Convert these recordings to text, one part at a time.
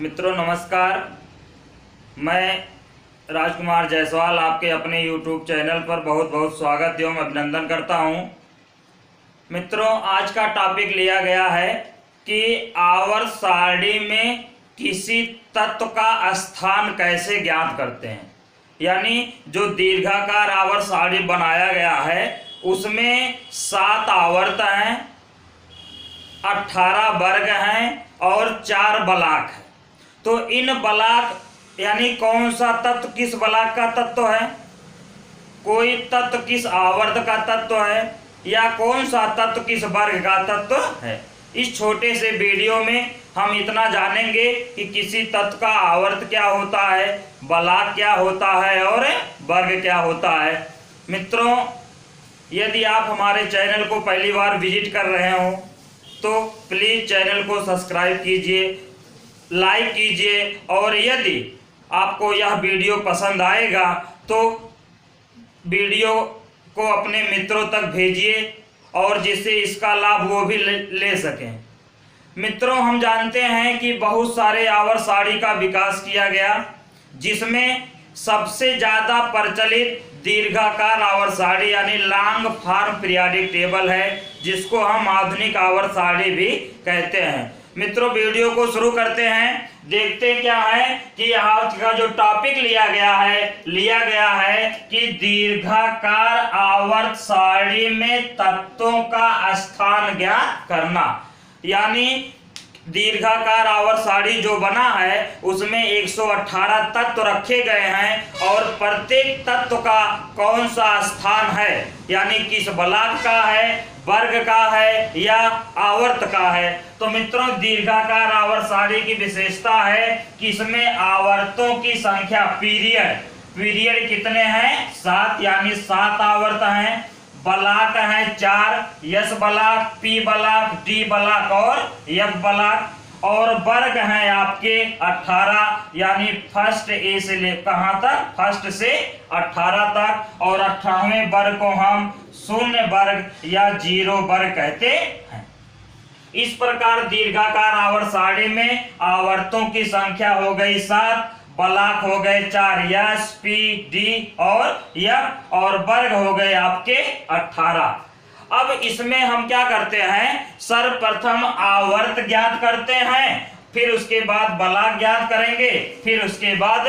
मित्रों नमस्कार। मैं राजकुमार जायसवाल आपके अपने YouTube चैनल पर बहुत बहुत स्वागत एवं अभिनंदन करता हूं। मित्रों आज का टॉपिक लिया गया है कि आवर्त सारणी में किसी तत्व का स्थान कैसे ज्ञात करते हैं। यानी जो दीर्घाकार आवर्त सारणी बनाया गया है उसमें 7 आवर्त हैं, 18 वर्ग हैं और 4 ब्लॉक हैं। तो इन ब्लॉक यानी कौन सा तत्व किस ब्लॉक का तत्व है, कोई तत्व किस आवर्त का तत्व है या कौन सा तत्व किस वर्ग का तत्व है। इस छोटे से वीडियो में हम इतना जानेंगे कि किसी तत्व का आवर्त क्या होता है, ब्लॉक क्या होता है और वर्ग क्या होता है। मित्रों यदि आप हमारे चैनल को पहली बार विजिट कर रहे हो तो प्लीज़ चैनल को सब्सक्राइब कीजिए, लाइक कीजिए और यदि आपको यह वीडियो पसंद आएगा तो वीडियो को अपने मित्रों तक भेजिए और जिससे इसका लाभ वो भी ले सकें। मित्रों हम जानते हैं कि बहुत सारे आवर्त सारणी का विकास किया गया, जिसमें सबसे ज़्यादा प्रचलित दीर्घाकार आवर्त सारणी यानी लॉन्ग फॉर्म पीरियोडिक टेबल है, जिसको हम आधुनिक आवर्त सारणी भी कहते हैं। मित्रों वीडियो को शुरू करते हैं। देखते क्या है कि आज का जो टॉपिक लिया गया है कि दीर्घाकार आवर्त सारणी में तत्वों का स्थान ज्ञात करना। यानी दीर्घाकार आवर्त सारणी जो बना है उसमें 118 तत्व रखे गए हैं और प्रत्येक तत्व का कौन सा स्थान है, यानी किस ब्लॉक का है, वर्ग का है या आवर्त का है। तो मित्रों दीर्घाकार आवर्त सारणी की विशेषता है कि इसमें आवर्तों की संख्या पीरियड कितने हैं 7, यानी 7 आवर्त हैं। ब्लॉक हैं 4, S block, P block, D block और एफ ब्लॉक। और वर्ग हैं आपके 18, यानी फर्स्ट ए से ले कहां तक, फर्स्ट से 18 तक। और 18वें वर्ग को हम शून्य वर्ग या 0 वर्ग कहते हैं। इस प्रकार दीर्घाकार आवर्त सारणी में आवर्तों की संख्या हो गई 7, ब्लॉक हो गए 4, एस, पी, डी और एफ और वर्ग हो गए आपके 18। अब इसमें हम क्या करते हैं, सर्वप्रथम आवर्त ज्ञात करते हैं, फिर उसके बाद ब्लॉक ज्ञात करेंगे, फिर उसके बाद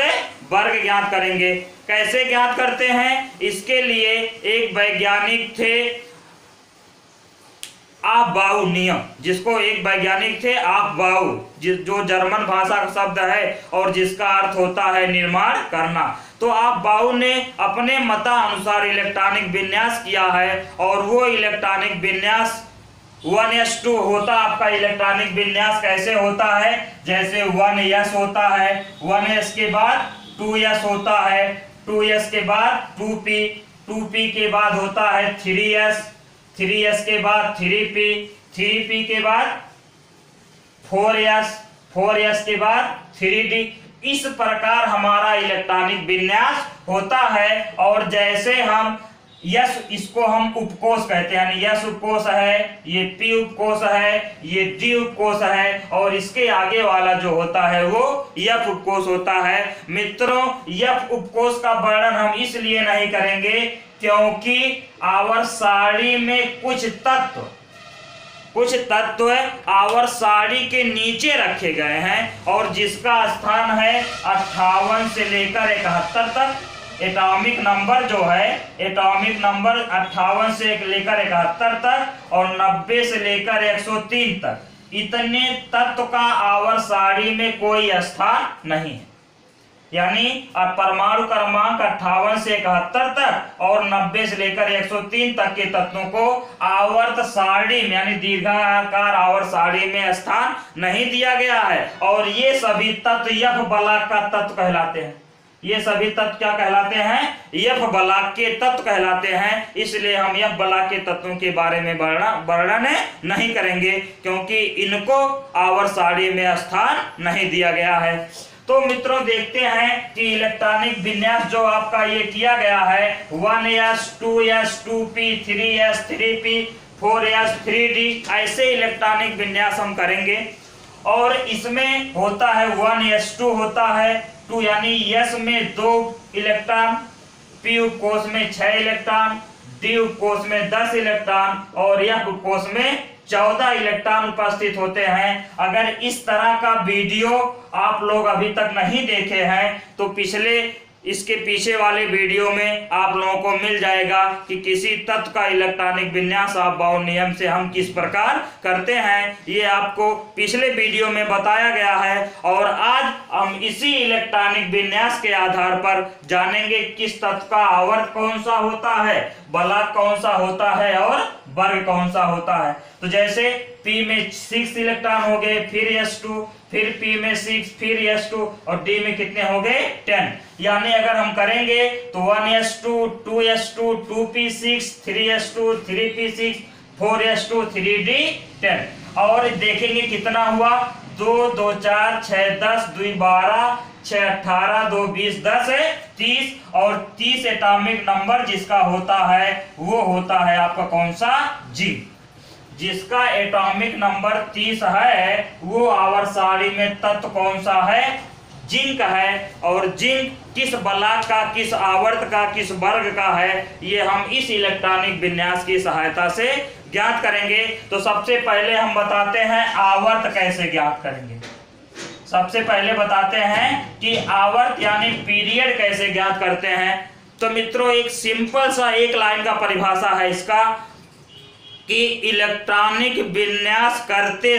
वर्ग ज्ञात करेंगे। कैसे ज्ञात करते हैं, इसके लिए एक वैज्ञानिक थे आफबाउ नियम, जिसको एक वैज्ञानिक थे आफबाउ, जो जर्मन भाषा का शब्द है और जिसका अर्थ होता है निर्माण करना। तो आफबाउ ने अपने मतानुसार इलेक्ट्रॉनिक विन्यास किया है और वो इलेक्ट्रॉनिक विन्यास 1s2 होता। आपका इलेक्ट्रॉनिक विन्यास कैसे होता है, जैसे 1s होता है, 1s के बाद 2s होता है, 2s के बाद 2p, 2p के बाद होता है 3s, 3s के बाद 3p, 3p के बाद 4s, 4s के बाद 3d। इस प्रकार हमारा इलेक्ट्रॉनिक विन्यास होता है। और जैसे हम यस, इसको हम उपकोष कहते हैं, यानी यस उपकोष है, ये पी उपकोष है, ये डी उपकोष है और इसके आगे वाला जो होता है वो एफ उपकोष होता है। मित्रों एफ उपकोष का वर्णन हम इसलिए नहीं करेंगे क्योंकि आवर्त सारणी में कुछ तत्व आवर्त सारणी के नीचे रखे गए हैं और जिसका स्थान है 58 से लेकर 71 तक। एटॉमिक नंबर जो है, एटॉमिक नंबर 58 से लेकर 71 तक और 90 से लेकर 103 तक, इतने तत्व का आवर्त सारणी में कोई स्थान नहीं है। यानी परमाणु क्रमांक 58 से 71 तक और 90 से लेकर 103 तक के तत्वों को आवर्त सारणी में यानी दीर्घाकार आवर्त सारणी में स्थान नहीं दिया गया है। और ये सभी तत्व एफ ब्लॉक का तत्व कहलाते हैं। ये सभी तत्व क्या कहलाते हैं, एफ ब्लॉक के तत्व कहलाते हैं। इसलिए हम एफ ब्लॉक के तत्वों के बारे में वर्णन नहीं करेंगे क्योंकि इनको आवर्त सारणी में स्थान नहीं दिया गया है। तो मित्रों देखते हैं कि इलेक्ट्रॉनिक विन्यास जो आपका ये किया गया है 1s, 2s, 2p, 3s, 3p, 4s, 3d, ऐसे इलेक्ट्रॉनिक विन्यास हम करेंगे। और इसमें होता है 1s2 होता है 2, यानी s में 2 इलेक्ट्रॉन, p उपकोष में 6 इलेक्ट्रॉन, d उपकोष में 10 इलेक्ट्रॉन और f उपकोष में 14 इलेक्ट्रॉन उपस्थित होते हैं। अगर इस तरह का वीडियो आप लोग अभी तक नहीं देखे हैं तो पिछले इसके पीछे वाले वीडियो में आप लोगों को मिल जाएगा कि किसी तत्व का इलेक्ट्रॉनिक विन्यास ऑफ बाउंड नियम से हम किस प्रकार करते हैं, ये आपको पिछले वीडियो में बताया गया है। और आज हम इसी इलेक्ट्रॉनिक विन्यास के आधार पर जानेंगे किस तत्व का आवर्त कौन सा होता है, बलाक कौन सा होता है और वर्ग कौन सा होता है। तो जैसे P में 6 इलेक्ट्रॉन हो गए, फिर S2, फिर P में 6, फिर S2 और D में कितने हो गए 10। यानी अगर हम करेंगे तो 1s2, 2s2, 2p6, 3s2, 3p6, 4s2, 3d10 और देखेंगे कितना हुआ 2 2 4 6 10 2 12 6 18 2 20 10 30 और 30 एटॉमिक नंबर जिसका होता है वो होता है आपका कौन सा जिंक। जिसका एटॉमिक नंबर 30 है वो आवर्त सारणी में तत्व कौन सा है, जिंक है। और जिंक किस बलाक का, किस आवर्त का, किस वर्ग का है, ये हम इस इलेक्ट्रॉनिक विन्यास की सहायता से ज्ञात करेंगे। तो सबसे पहले हम बताते हैं आवर्त कैसे ज्ञात करेंगे। सबसे पहले बताते हैं कि आवर्त यानी पीरियड कैसे ज्ञात करते हैं। तो मित्रों एक सिंपल सा एक लाइन का परिभाषा है इसका कि इलेक्ट्रॉनिक विन्यास करते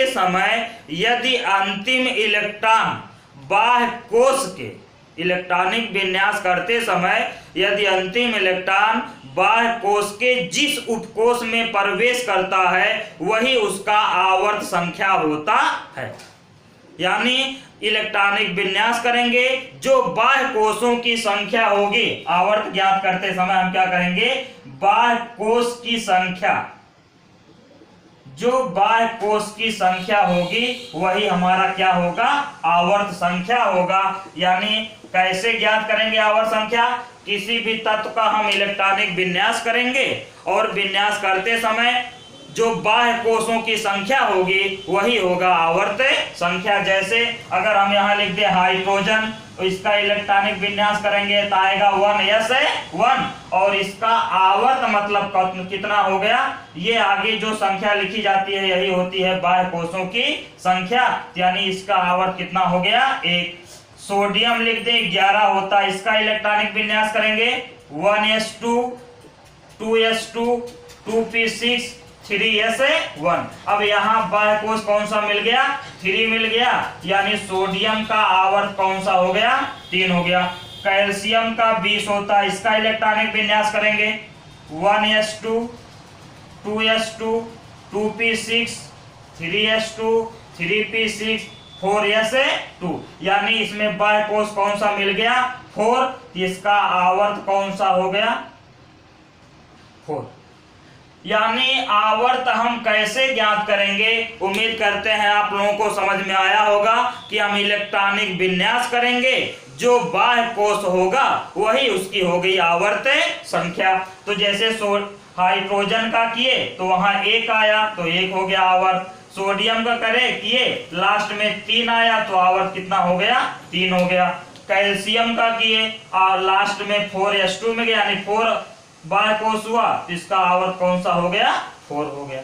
समय यदि अंतिम इलेक्ट्रॉन बाह्य कोश के इलेक्ट्रॉनिक विन्यास करते समय यदि अंतिम इलेक्ट्रॉन बाह्य कोश के जिस उपकोष में प्रवेश करता है वही उसका आवर्त संख्या होता है। यानी इलेक्ट्रॉनिक विन्यास करेंगे, जो बाह्य कोशों की संख्या होगी, आवर्त ज्ञात करते समय हम क्या करेंगे, बाह्य कोश की संख्या, जो बाह्य कोश की संख्या होगी वही हमारा क्या होगा, आवर्त संख्या होगा। यानी कैसे ज्ञात करेंगे आवर्त संख्या, किसी भी तत्व का हम इलेक्ट्रॉनिक विन्यास करेंगे और विन्यास करते समय जो बाह्य कोशों की संख्या होगी वही होगा आवर्त संख्या। जैसे अगर हम यहाँ लिख दे हाइड्रोजन, तो इसका इलेक्ट्रॉनिक विन्यास करेंगे तो आएगा 1s1 और इसका आवर्त मतलब कितना हो गया, ये आगे जो संख्या लिखी जाती है यही होती है बाह्य कोशों की संख्या, यानी इसका आवर्त कितना हो गया 1। सोडियम लिख दे 11 होता है, इसका इलेक्ट्रॉनिक विन्यास करेंगे 1s2, 2s2, 2p6, 3s1। अब यहाँ बाह्य कोश कौन सा मिल गया, 3 मिल गया, यानी सोडियम का आवर्त कौन सा हो गया 3 हो गया। कैल्शियम का 20 होता है, इसका इलेक्ट्रॉनिक विन्यास करेंगे 1s2, 2s2, 2p6, 3s2, 3p6, 4s2, यानी इसमें बाह्य कोश कौन सा मिल गया 4, इसका आवर्त कौन सा हो गया 4। यानी आवर्त हम कैसे ज्ञात करेंगे, उम्मीद करते हैं आप लोगों को समझ में आया होगा कि हम इलेक्ट्रॉनिक विन्यास करेंगे, जो बाह्य कोश होगा वही उसकी हो गई आवर्त संख्या। तो जैसे हाइड्रोजन का किए तो वहां 1 आया तो 1 हो गया आवर्त, सोडियम का करे किए लास्ट में 3 आया तो आवर्त कितना हो गया 3 हो गया। कैल्शियम का किए और लास्ट में 4s2 में गया, यानी 4 बाह्य कोश हुआ, इसका आवर्त कौन सा हो गया 4 हो गया।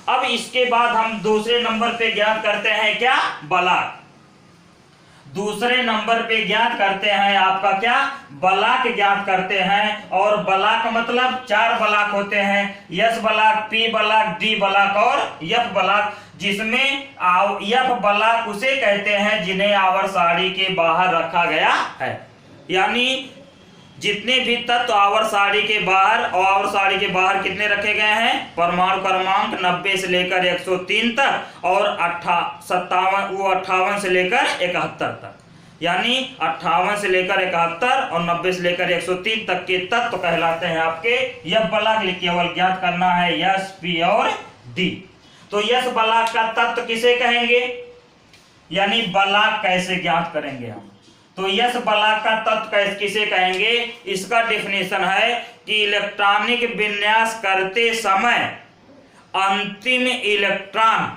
अब इसके बाद हम दूसरे नंबर पे ज्ञात करते हैं क्या, बलाक। दूसरे नंबर पे ज्ञात करते हैं आपका क्या, बलाक ज्ञात करते हैं। और बलाक मतलब 4 बलाक होते हैं, S बलाक, P बलाक, D बलाक और F बलाक, जिसमें F बलाक उसे कहते हैं जिन्हें आवर्त सारणी के बाहर रखा गया है। यानी जितने भी तत्व आवर्त सारणी के बाहर और आवर्त सारणी के बाहर कितने रखे गए हैं, परमाणु क्रमांक 90 से लेकर 103 तक और 58 से लेकर 71 तक, यानी 58 से लेकर 71 और 90 से लेकर 103 तक के तत्व कहलाते हैं आपके यह बलाक। केवल ज्ञात करना है S, P और D। तो यस बलाक का तत्व किसे कहेंगे, यानी बलाक कैसे ज्ञात करेंगे हम, तो यस बलाक का तत्व किसे कहेंगे, इसका डेफिनेशन है कि इलेक्ट्रॉनिक विन्यास करते समय अंतिम इलेक्ट्रॉन,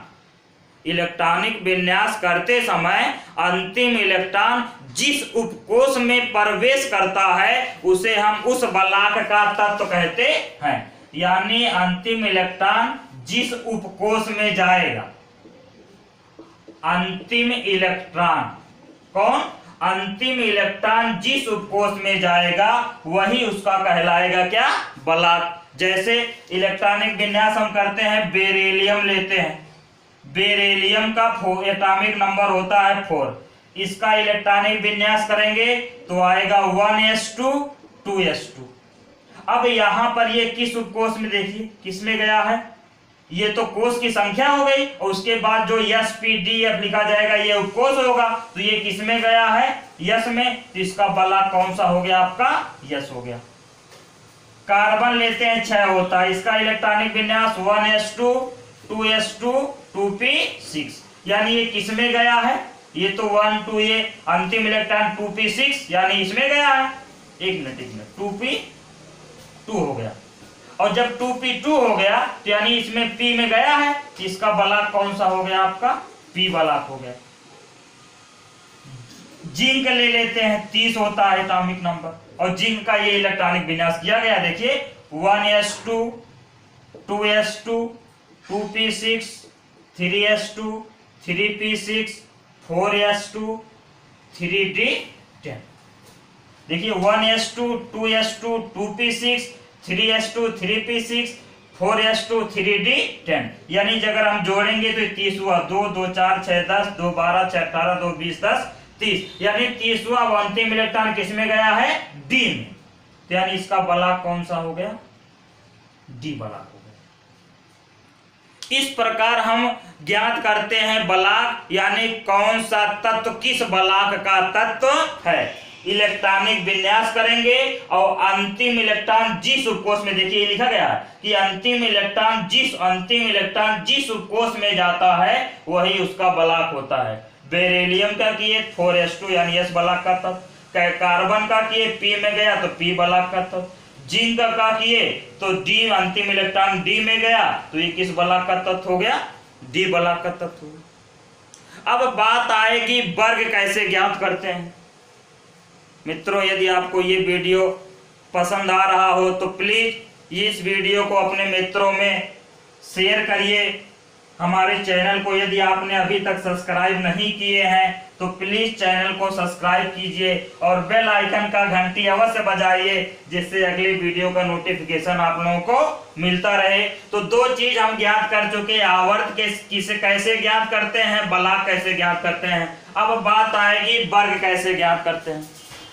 इलेक्ट्रॉनिक विन्यास करते समय अंतिम इलेक्ट्रॉन जिस उपकोष में प्रवेश करता है उसे हम उस बलाक का तत्व कहते हैं। यानी अंतिम इलेक्ट्रॉन जिस उपकोष में जाएगा, अंतिम इलेक्ट्रॉन कौन, अंतिम इलेक्ट्रॉन जिस उपकोष में जाएगा वही उसका कहलाएगा क्या, बलाक। जैसे इलेक्ट्रॉनिक विन्यास हम करते हैं, बेरिलियम लेते हैं, बेरिलियम का एटॉमिक नंबर होता है 4, इसका इलेक्ट्रॉनिक विन्यास करेंगे तो आएगा 1s2 2s2। अब यहां पर ये किस उपकोष में, देखिए किस में गया है, ये तो कोष की संख्या हो गई और उसके बाद जो sp,d,f लिखा जाएगा ये उपकोष होगा, तो ये किस में गया है, यस में, तो इसका बलाक कौन सा हो गया आपका, यस हो गया। कार्बन लेते हैं 6 होता है, इसका इलेक्ट्रॉनिक विन्यास 1s2 2s2 2p6, यानी ये किस में गया है, ये तो 1 2, ये अंतिम इलेक्ट्रॉन 2p6 यानी इसमें गया है, एक मिनट 2p2 हो गया। और जब 2p2 हो गया तो यानी इसमें p में गया है, तो इसका बलाक कौन सा हो गया आपका, p बलाक हो गया। जिंक ले लेते हैं, 30 होता है एटॉमिक नंबर, और जिंक का ये इलेक्ट्रॉनिक विन्यास किया गया, देखिए 1s2 2s2 2p6 3s2 3p6 4s2 3d10। देखिए 1s2 2s2 2p6 3s2 3p6 4s2 3d10, यानी अगर हम जोड़ेंगे तो 30 हुआ, 2 2 4 6 10 2 12 6 18 2 20 10 30, यानी 30 हुआ। अंतिम इलेक्ट्रॉन किस में गया है, डी में, तो यानी इसका बलाक कौन सा हो गया, डी बलाक हो गया। इस प्रकार हम ज्ञात करते हैं बलाक, यानी कौन सा तत्व किस बलाक का तत्व है। इलेक्ट्रॉनिक विन्यास करेंगे और अंतिम इलेक्ट्रॉन जिस उपकोष में, देखिए लिखा गया है कि अंतिम इलेक्ट्रॉन जिस उपकोष में जाता है वही उसका बलाक होता है। बेरिलियम का किए 4s2 यानी s बलाक का तत्व, कार्बन का किए p में गया तो p बलाक का तत्व, जिंक का किए तो d अंतिम इलेक्ट्रॉन d में गया तो ये किस बलाक का तत्व हो गया, d बलाक का तत्व हो गया। अब बात आएगी वर्ग कैसे ज्ञात करते हैं। मित्रों, यदि आपको ये वीडियो पसंद आ रहा हो तो प्लीज इस वीडियो को अपने मित्रों में शेयर करिए। हमारे चैनल को यदि आपने अभी तक सब्सक्राइब नहीं किए हैं तो प्लीज चैनल को सब्सक्राइब कीजिए और बेल आइकन का घंटी अवश्य बजाइए, जिससे अगले वीडियो का नोटिफिकेशन आप लोगों को मिलता रहे। तो दो चीज हम ज्ञात कर चुके, आवर्त किसे कैसे ज्ञात करते हैं, बलाक कैसे ज्ञात करते हैं। अब बात आएगी वर्ग कैसे ज्ञात करते हैं।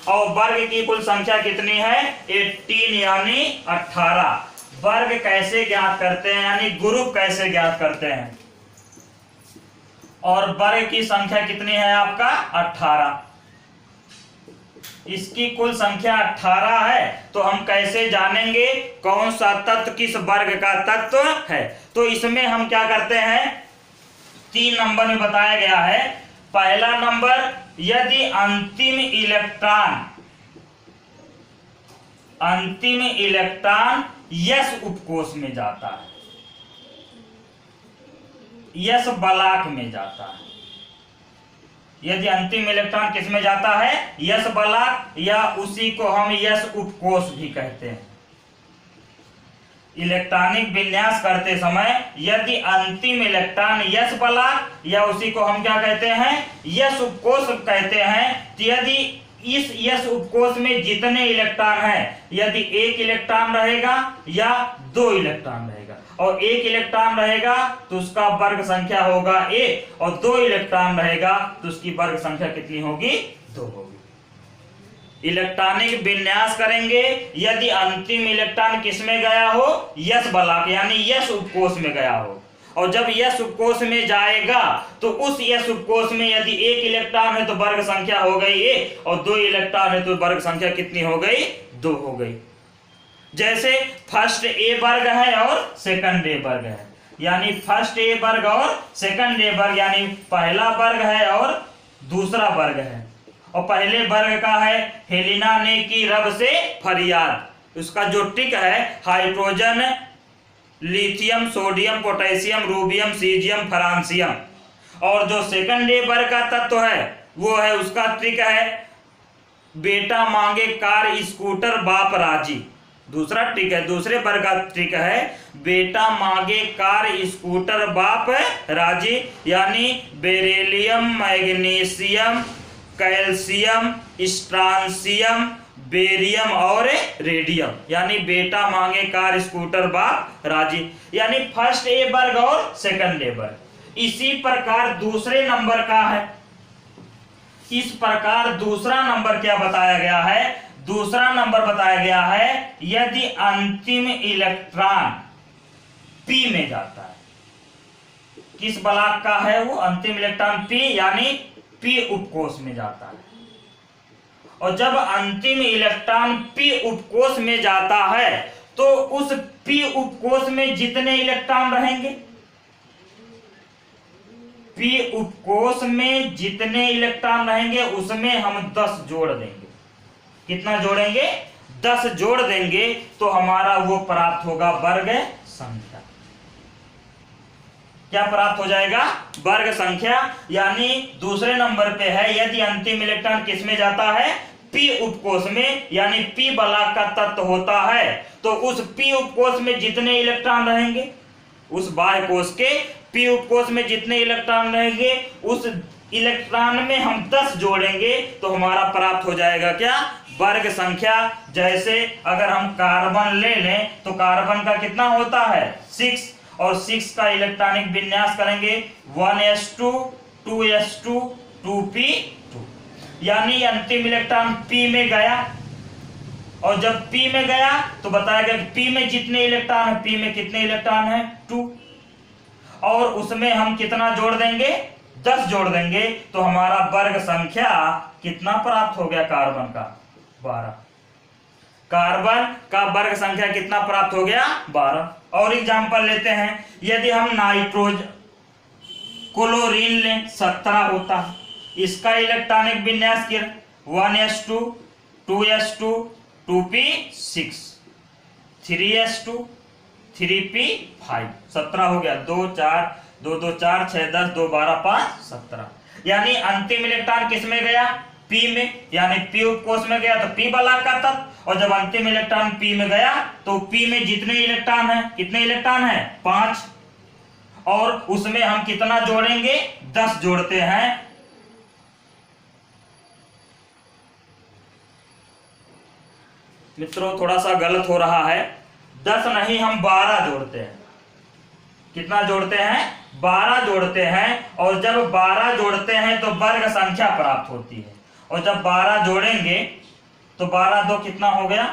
और वर्ग की कुल संख्या कितनी है, 18 यानी 18। वर्ग कैसे ज्ञात करते हैं, यानी ग्रुप कैसे ज्ञात करते हैं। और वर्ग की संख्या कितनी है आपका 18, इसकी कुल संख्या 18 है। तो हम कैसे जानेंगे कौन सा तत्व किस वर्ग का तत्व है। तो इसमें हम क्या करते हैं, 3 नंबर में बताया गया है। पहला नंबर, यदि अंतिम इलेक्ट्रॉन यस उपकोष में जाता है, यस बलाक में जाता है। यदि अंतिम इलेक्ट्रॉन किस में जाता है, यस बलाक, या उसी को हम यस उपकोष भी कहते हैं। इलेक्ट्रॉनिक विन्यास करते समय यदि अंतिम इलेक्ट्रॉन यस बलाक या उसी को हम क्या कहते हैं, यस उपकोष कहते हैं। तो यदि इस यस उपकोष में जितने इलेक्ट्रॉन हैं, यदि 1 इलेक्ट्रॉन रहेगा या 2 इलेक्ट्रॉन रहेगा, और 1 इलेक्ट्रॉन रहेगा तो उसका वर्ग संख्या होगा 1, और 2 इलेक्ट्रॉन रहेगा तो उसकी वर्ग संख्या कितनी होगी, 2 होगी। इलेक्ट्रॉनिक विन्यास करेंगे यदि अंतिम इलेक्ट्रॉन किस में गया हो, यस बलाक यानी यस उपकोष में गया हो। और जब यस उपकोष में जाएगा तो उस यस उपकोष में यदि 1 इलेक्ट्रॉन है तो वर्ग संख्या हो गई 1, और 2 इलेक्ट्रॉन है तो वर्ग संख्या कितनी हो गई, 2 हो गई। जैसे फर्स्ट ए वर्ग है और सेकंड ए वर्ग है, यानी फर्स्ट ए वर्ग और सेकंड ए वर्ग, यानी पहला वर्ग है और दूसरा वर्ग है। और पहले वर्ग का है, हेलिना ने की रब से फरियाद, उसका जो टिक है hydrogen lithium, sodium, potassium, rubidium, caesium, francium. और जो सेकंड वर्ग का तत्व है वो है, उसका ट्रिक है बेटा मांगे कार स्कूटर बाप राजी। दूसरा ट्रिक है, दूसरे वर्ग का ट्रिक है बेटा मांगे कार स्कूटर बाप राजी, यानी beryllium, magnesium, calcium, strontium, barium और रेडियम, यानी बेटा मांगे कार स्कूटर बाप राजी, यानी फर्स्ट ए वर्ग और सेकंड ए वर्ग। इसी प्रकार दूसरे नंबर का है, इस प्रकार दूसरा नंबर क्या बताया गया है, दूसरा नंबर बताया गया है यदि अंतिम इलेक्ट्रॉन पी में जाता है। किस ब्लॉक का है वो अंतिम इलेक्ट्रॉन पी, यानी पी उपकोष में जाता है। और जब अंतिम इलेक्ट्रॉन पी उपकोष में जाता है तो उस पी उपकोष में जितने इलेक्ट्रॉन रहेंगे, पी उपकोष में जितने इलेक्ट्रॉन रहेंगे उसमें हम 10 जोड़ देंगे। कितना जोड़ेंगे? 10 जोड़ देंगे तो हमारा वो प्राप्त होगा वर्ग संख्या। क्या प्राप्त हो जाएगा? वर्ग संख्या। यानी दूसरे नंबर पे है यदि अंतिम इलेक्ट्रॉन किस में जाता है, पी उपकोष में, यानी पी ब्लॉक का तत्व होता है, तो उस पी उपकोष में जितने इलेक्ट्रॉन रहेंगे, उस बाह्य कोष के पी उपकोष में जितने इलेक्ट्रॉन रहेंगे उस इलेक्ट्रॉन में हम 10 जोड़ेंगे तो हमारा प्राप्त हो जाएगा क्या? वर्ग संख्या। जैसे अगर हम कार्बन ले लें तो कार्बन का कितना होता है 6, और 6 का इलेक्ट्रॉनिक विन्यास करेंगे 1s2 2s2 2p2, यानी अंतिम इलेक्ट्रॉन p में गया, और जब p में गया तो बताया गया कि p में जितने इलेक्ट्रॉन है, p में कितने इलेक्ट्रॉन है 2, और उसमें हम कितना जोड़ देंगे 10 जोड़ देंगे तो हमारा वर्ग संख्या कितना प्राप्त हो गया? कार्बन का 12। कार्बन का वर्ग संख्या कितना प्राप्त हो गया? 12। और एग्जांपल लेते हैं, यदि हम नाइट्रोजन क्लोरीन लें 17 होता है, इसका इलेक्ट्रॉनिक विन्यास किया 1s2 2s2 2p6 3s2 3p5, 17 हो गया। 2 4 2 2 4 6 10 2 12 5 17, यानी अंतिम इलेक्ट्रॉन किस में गया? p में, यानी p उपकोष में गया तो p ब्लॉक का तत्व, और जब अंतिम इलेक्ट्रॉन p में गया तो p में जितने इलेक्ट्रॉन है, कितने इलेक्ट्रॉन है 5, और उसमें हम कितना जोड़ेंगे 10 जोड़ते हैं। मित्रों थोड़ा सा गलत हो रहा है, 10 नहीं हम 12 जोड़ते हैं। कितना जोड़ते हैं? 12 जोड़ते हैं, और जब 12 जोड़ते हैं तो वर्ग संख्या प्राप्त होती है, और जब 12 जोड़ेंगे तो 12 2 कितना हो गया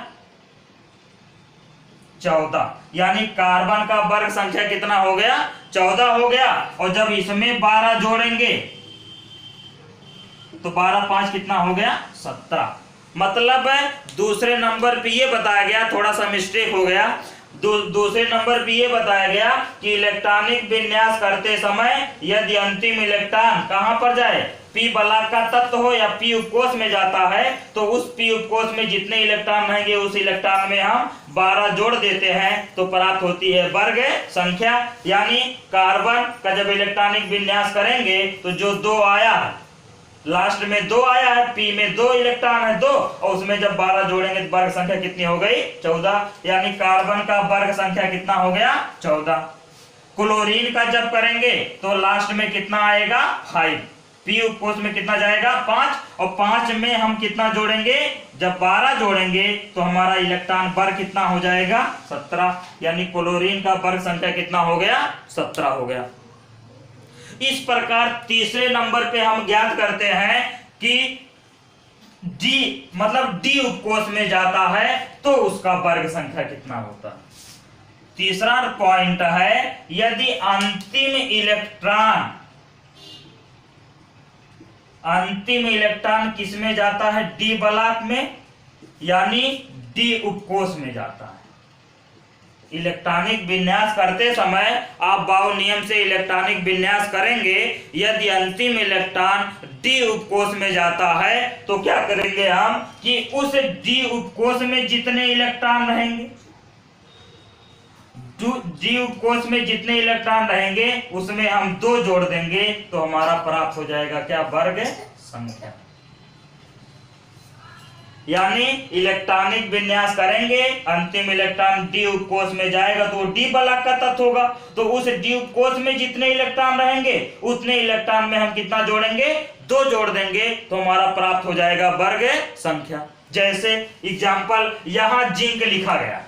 14, यानी कार्बन का वर्ग संख्या कितना हो गया 14 हो गया। और जब इसमें 12 जोड़ेंगे तो 12 5 कितना हो गया 17। मतलब दूसरे नंबर पे ये बताया गया, थोड़ा सा मिस्टेक हो गया, दूसरे नंबर पे ये बताया गया कि इलेक्ट्रॉनिक विन्यास करते समय यदि अंतिम इलेक्ट्रॉन कहां पर जाए, पी ब्लॉक का तत्व हो या पी उपकोष में जाता है, तो उस पी उपकोष में जितने इलेक्ट्रॉन रहेंगे उस इलेक्ट्रॉन में हम 12 जोड़ देते हैं तो प्राप्त होती है वर्ग संख्या। यानी कार्बन का जब इलेक्ट्रॉनिक विन्यास करेंगे तो जो 2 आया, लास्ट में 2 आया है, p में 2 इलेक्ट्रॉन है 2, और उसमें जब 12 जोड़ेंगे तो वर्ग संख्या कितनी हो गई 14, यानी कार्बन का वर्ग संख्या कितना हो गया 14। क्लोरीन का जब करेंगे तो लास्ट में कितना आएगा 5, p उपकोष में कितना जाएगा 5, और 5 में हम कितना जोड़ेंगे, जब 12 जोड़ेंगे तो हमारा इलेक्ट्रॉन वर्ग कितना हो जाएगा 17, यानी क्लोरीन का वर्ग संख्या कितना हो गया 17 हो गया। इस प्रकार तीसरे नंबर पे हम ज्ञात करते हैं कि D मतलब D उपकोष में जाता है तो उसका वर्ग संख्या कितना होता है। तीसरा पॉइंट है यदि अंतिम इलेक्ट्रॉन किस में जाता है, D ब्लॉक में, यानी D उपकोष में जाता है। इलेक्ट्रॉनिक विन्यास करते समय आप बाउ नियम से इलेक्ट्रॉनिक विन्यास करेंगे, यदि अंतिम इलेक्ट्रॉन डी उपकोष में जाता है तो क्या करेंगे हम कि उस डी उपकोष में जितने इलेक्ट्रॉन रहेंगे डी उपकोष में जितने इलेक्ट्रॉन रहेंगे उसमें हम 2 जोड़ देंगे तो हमारा प्राप्त हो जाएगा क्या, वर्ग संख्या। यानी इलेक्ट्रॉनिक विन्यास करेंगे, अंतिम इलेक्ट्रॉन डी उपकोष में जाएगा तो वो डी बलाक का तत्व होगा, तो उस डी उपकोष में जितने इलेक्ट्रॉन रहेंगे उतने इलेक्ट्रॉन में हम कितना जोड़ेंगे, 2 जोड़ देंगे तो हमारा प्राप्त हो जाएगा वर्ग संख्या। जैसे एग्जांपल यहां जिंक लिखा गया,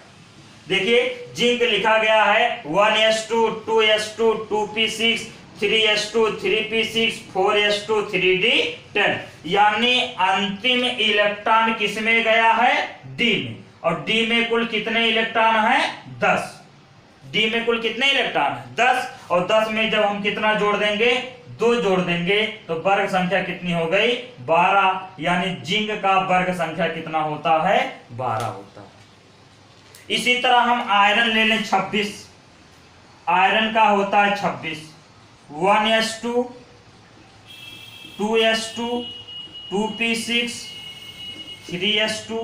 देखिए जिंक लिखा गया है 1s2 2s2 2p6 3s2 3p6 4s2 3d10, यानी अंतिम इलेक्ट्रॉन किसमें गया है, डी में, और डी में कुल कितने इलेक्ट्रॉन हैं, 10। डी में कुल कितने इलेक्ट्रॉन हैं, 10, और 10 में जब हम कितना जोड़ देंगे, 2 जोड़ देंगे तो वर्ग संख्या कितनी हो गई, 12, यानी जिंक का वर्ग संख्या कितना होता है, 12 होता है। इसी तरह हम आयरन ले लें 26, आयरन का होता है 26, 1s2 2s2 2p6 3s2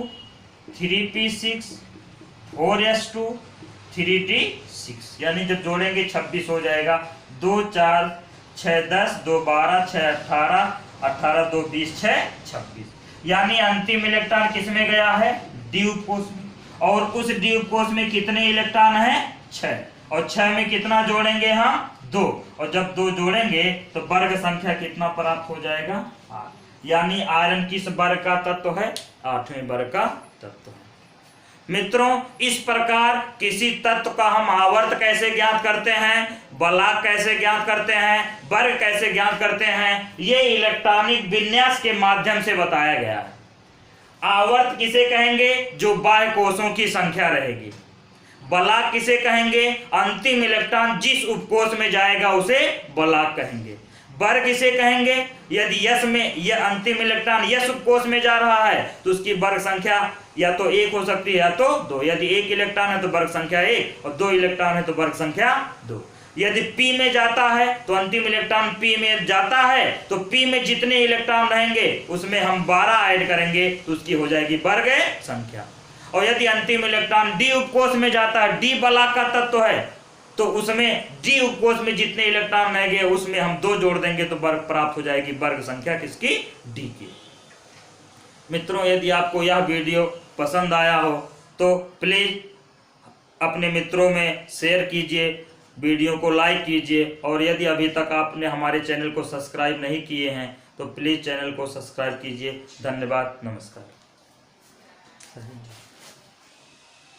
3p6 4s2 3d6, यानी जब जोड़ेंगे 26 हो जाएगा, 2 4 6 10 2 12 6 18 18 2 20 6 26, यानी अंतिम इलेक्ट्रॉन किसमें गया है, डी उपकोष में, और उस डी उपकोष में कितने इलेक्ट्रॉन हैं, 6, और 6 में कितना जोड़ेंगे हम, 2, और जब 2 जोड़ेंगे तो वर्ग संख्या कितना प्राप्त हो जाएगा, 8, यानी आयरन किस वर्ग का तत्व है, 8वें वर्ग का तत्व है। मित्रों, इस प्रकार किसी तत्व का हम आवर्त कैसे ज्ञात करते हैं, बलाक कैसे ज्ञात करते हैं, वर्ग कैसे ज्ञात करते हैं, ये इलेक्ट्रॉनिक विन्यास के माध्यम से बताया गया है। आवर्त किसे कहेंगे, जो बाह्य कोषों की संख्या रहेगी। बलाक किसे कहेंगे, अंतिम इलेक्ट्रॉन जिस उपकोष में जाएगा उसे बलाक कहेंगे। वर्ग किसे कहेंगे, यदि यस में यह अंतिम इलेक्ट्रॉन यस उपकोष में जा रहा है तो उसकी वर्ग संख्या या तो 1 हो सकती है या तो 2। यदि 1 इलेक्ट्रॉन है तो वर्ग संख्या 1, और 2 इलेक्ट्रॉन है तो वर्ग संख्या 2। यदि P में जाता है तो अंतिम इलेक्ट्रॉन P में जाता है तो P में जितने इलेक्ट्रॉन रहेंगे उसमें हम 12 ऐड करेंगे तो उसकी हो जाएगी वर्ग संख्या। और यदि अंतिम इलेक्ट्रॉन D उपकोष में जाता है, D बलाक का तत्व है, तो उसमें D उपकोष में जितने इलेक्ट्रॉन रहेंगे उसमें हम 2 जोड़ देंगे तो वर्ग प्राप्त हो जाएगी वर्ग संख्या किसकी, D की। मित्रों, यदि आपको यह वीडियो पसंद आया हो तो प्लीज अपने मित्रों में शेयर कीजिए, वीडियो को लाइक कीजिए, और यदि अभी तक आपने हमारे चैनल को सब्सक्राइब नहीं किए हैं तो प्लीज चैनल को सब्सक्राइब कीजिए। धन्यवाद, नमस्कार।